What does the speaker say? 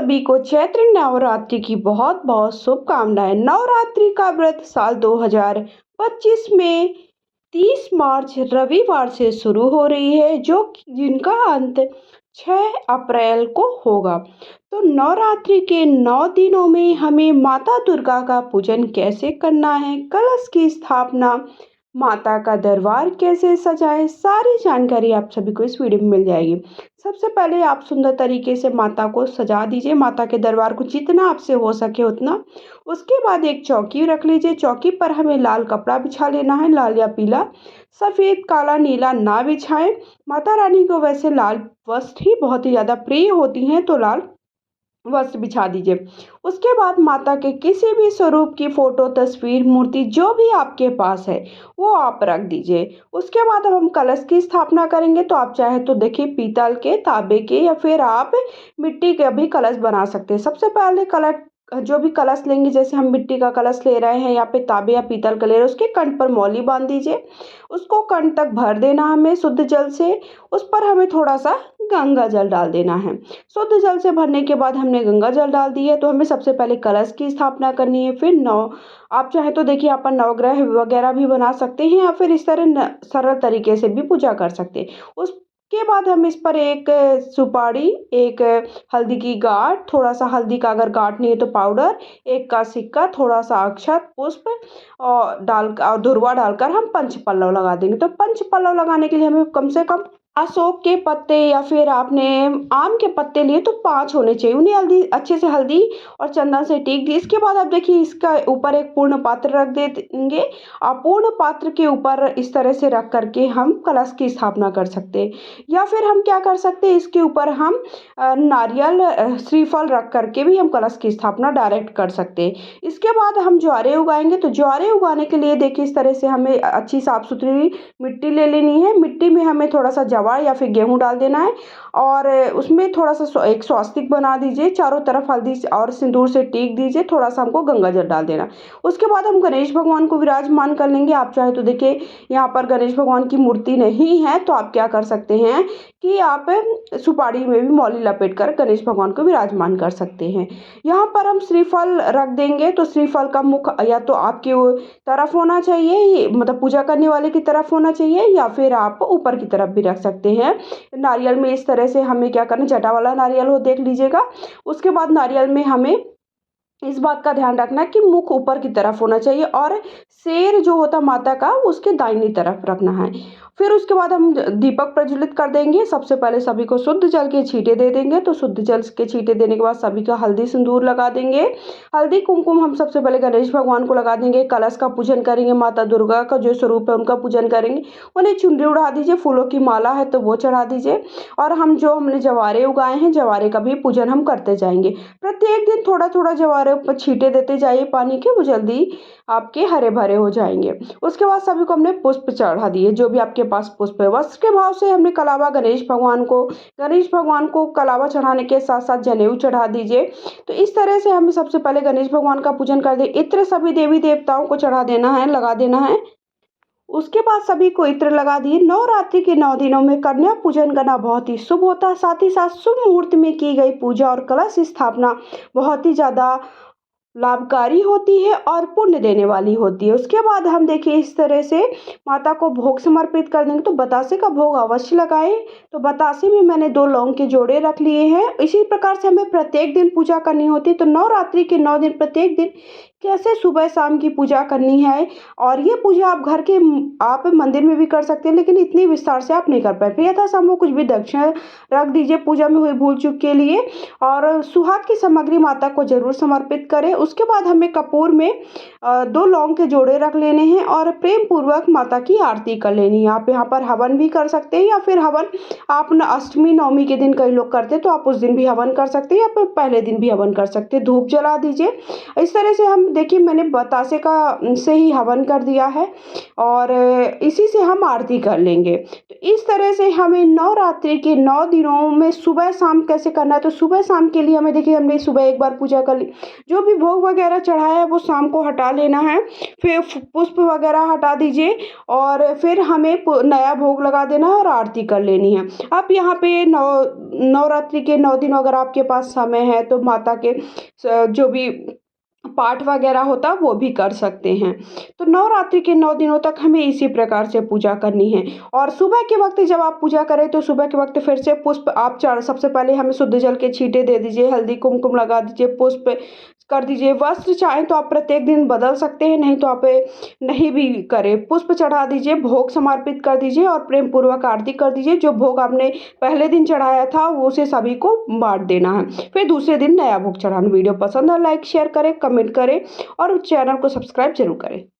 सभी को चैत्र नवरात्रि की बहुत बहुत शुभकामनाएं। नवरात्रि का व्रत साल 2025 में 30 मार्च रविवार से शुरू हो रही है, जिनका अंत 6 अप्रैल को होगा। तो नवरात्रि के 9 दिनों में हमें माता दुर्गा का पूजन कैसे करना है, कलश की स्थापना, माता का दरबार कैसे सजाएं, सारी जानकारी आप सभी को इस वीडियो में मिल जाएगी। सबसे पहले आप सुंदर तरीके से माता को सजा दीजिए, माता के दरबार को जितना आपसे हो सके उतना। उसके बाद एक चौकी रख लीजिए। चौकी पर हमें लाल कपड़ा बिछा लेना है, लाल या पीला, सफ़ेद, काला, नीला ना बिछाएं। माता रानी को वैसे लाल वस्त्र ही बहुत ही ज़्यादा प्रिय होती हैं, तो लाल वस्त्र बिछा दीजिए। उसके बाद माता के किसी भी स्वरूप की फोटो, तस्वीर, मूर्ति जो भी आपके पास है वो आप रख दीजिए। उसके बाद अब हम कलश की स्थापना करेंगे। तो आप चाहे तो देखिए पीतल के, तांबे के या फिर आप मिट्टी के भी कलश बना सकते हैं। सबसे पहले कलश, जो भी कलश लेंगे, जैसे हम मिट्टी का कलश ले रहे हैं या फिर तांबे या पीतल का ले रहे हैं, उसके कंठ पर मौली बांध दीजिए। उसको कंठ तक भर देना हमें शुद्ध जल से। उस पर हमें थोड़ा सा गंगा जल डाल देना है। शुद्ध जल से भरने के बाद हमने गंगा जल डाल दी है, तो हमें सबसे पहले कलश की स्थापना करनी है। फिर आप चाहे तो देखिए यहाँ पर नवग्रह वगैरह भी बना सकते हैं या फिर इस तरह सरल तरीके से भी पूजा कर सकते हैं। उसके बाद हम इस पर एक सुपारी, एक हल्दी की गांठ, थोड़ा सा हल्दी का अगर गांठ नहीं है तो पाउडर, एक का सिक्का, थोड़ा सा अक्षत पुष्प और धुरवा डालकर हम पंच पल्लव लगा देंगे। तो पंच पल्लव लगाने के लिए हमें कम से कम अशोक के पत्ते या फिर आपने आम के पत्ते लिए तो 5 होने चाहिए। उन्हें हल्दी, अच्छे से हल्दी और चंदन से टीक दी। इसके बाद आप देखिए इसका ऊपर एक पूर्ण पात्र रख देंगे। और पूर्ण पात्र के ऊपर इस तरह से रख करके हम कलश की स्थापना कर सकते हैं। या फिर हम क्या कर सकते हैं, इसके ऊपर हम नारियल श्रीफल रख करके भी हम कलश की स्थापना डायरेक्ट कर सकते हैं। इसके बाद हम ज्वारे उगाएंगे। तो ज्वारे उगाने के लिए देखिए इस तरह से हमें अच्छी साफ सुथरी मिट्टी ले लेनी है। मिट्टी में हमें थोड़ा सा जवार या फिर गेहूं डाल देना है और उसमें थोड़ा सा एक स्वास्तिक बना दीजिए। चारों तरफ हल्दी और सिंदूर से टीक दीजिए। थोड़ा सा हमको गंगा जल डाल देना। उसके बाद हम गणेश भगवान को विराजमान कर लेंगे। आप चाहे तो देखिए यहाँ पर गणेश भगवान की मूर्ति नहीं है तो आप क्या कर सकते हैं कि आप सुपारी में भी मौली लपेट कर गणेश भगवान को विराजमान कर सकते हैं। यहाँ पर हम श्रीफल रख देंगे। तो श्रीफल का मुख या तो आपकी तरफ होना चाहिए, मतलब पूजा करने वाले की तरफ होना चाहिए, या फिर आप ऊपर की तरफ भी रख सकते हैं। नारियल में इस तरह से हमें क्या करना, जटा वाला नारियल हो देख लीजिएगा। उसके बाद नारियल में हमें इस बात का ध्यान रखना कि मुख ऊपर की तरफ होना चाहिए और शेर जो होता माता का उसके दाहिनी तरफ रखना है। फिर उसके बाद हम दीपक प्रज्वलित कर देंगे। सबसे पहले सभी को शुद्ध जल के छींटे दे देंगे। तो शुद्ध जल के छींटे देने के बाद सभी का हल्दी सिंदूर लगा देंगे। हल्दी कुमकुम हम सबसे पहले गणेश भगवान को लगा देंगे। कलश का पूजन करेंगे, माता दुर्गा का जो स्वरूप है उनका पूजन करेंगे। उन्हें चुनरी उड़ा दीजिए, फूलों की माला है तो वो चढ़ा दीजिए। और हमने जवारे उगाए हैं, जवारे का भी पूजन हम करते जाएंगे। प्रत्येक दिन थोड़ा थोड़ा जवारे पर छींटे देते जाइए पानी के, वो जल्दी आपके हरे भरे हो जाएंगे। उसके बाद सभी को हमने पुष्प चढ़ा दिए, जो भी आपके पास पुष्प है। वस्त्र के भाव से हमने कलावा गणेश भगवान को कलावा चढ़ाने के साथ साथ जनेऊ चढ़ा दीजिए। तो इस तरह से हमें सबसे पहले गणेश भगवान का पूजन कर दे। इत्र सभी देवी देवताओं को चढ़ा देना है, लगा देना है। उसके बाद सभी को इत्र लगा दिए। नवरात्रि के 9 दिनों में कन्या पूजन करना बहुत ही शुभ होता है। साथ ही साथ शुभ मुहूर्त में की गई पूजा और कलश स्थापना बहुत ही ज़्यादा लाभकारी होती है और पुण्य देने वाली होती है। उसके बाद हम देखिए इस तरह से माता को भोग समर्पित कर देंगे। तो बतासे का भोग अवश्य लगाएं। तो बतासे में मैंने 2 लौंग के जोड़े रख लिए हैं। इसी प्रकार से हमें प्रत्येक दिन पूजा करनी होती है। तो नवरात्रि के 9 दिन प्रत्येक दिन कैसे सुबह शाम की पूजा करनी है। और ये पूजा आप मंदिर में भी कर सकते हैं, लेकिन इतनी विस्तार से आप नहीं कर पाए। फिर यथासंभव कुछ भी दक्षिणा रख दीजिए पूजा में हुई भूल चूक के लिए। और सुहाग की सामग्री माता को जरूर समर्पित करें। उसके बाद हमें कपूर में 2 लौंग के जोड़े रख लेने हैं और प्रेम पूर्वक माता की आरती कर लेनी है। आप यहाँ पर हवन भी कर सकते हैं, या फिर हवन आप अष्टमी नवमी के दिन कई लोग करते हैं तो आप उस दिन भी हवन कर सकते हैं, या फिर पहले दिन भी हवन कर सकते हैं। धूप जला दीजिए। इस तरह से हम देखिए मैंने बतासे का से ही हवन कर दिया है और इसी से हम आरती कर लेंगे। तो इस तरह से हमें नवरात्रि के 9 दिनों में सुबह-शाम कैसे करना है, तो सुबह-शाम के लिए हमें देखिए हमने सुबह एक बार पूजा कर ली, जो भी भोग वगैरह चढ़ाया है वो शाम को हटा लेना है, फिर पुष्प वगैरह हटा दीजिए और फिर हमें नया भोग लगा देना है और आरती कर लेनी है। आप यहाँ पे नवरात्रि के 9 दिन अगर आपके पास समय है तो माता के जो भी पाठ वगैरह होता है वो भी कर सकते हैं। तो नवरात्रि के 9 दिनों तक हमें इसी प्रकार से पूजा करनी है और सुबह के वक़्त जब आप पूजा करें तो सुबह के वक़्त फिर से पुष्प आप चढ़ सबसे पहले हमें शुद्ध जल के छींटे दे दीजिए, हल्दी कुमकुम लगा दीजिए, पुष्प कर दीजिए। वस्त्र चाहें तो आप प्रत्येक दिन बदल सकते हैं, नहीं तो आप नहीं भी करें। पुष्प चढ़ा दीजिए, भोग समर्पित कर दीजिए और प्रेम पूर्वक आरती कर दीजिए। जो भोग आपने पहले दिन चढ़ाया था वो उसे सभी को बाँट देना है। फिर दूसरे दिन नया भोग चढ़ाना। वीडियो पसंद है लाइक शेयर करें, कमेंट करें और चैनल को सब्सक्राइब ज़रूर करें।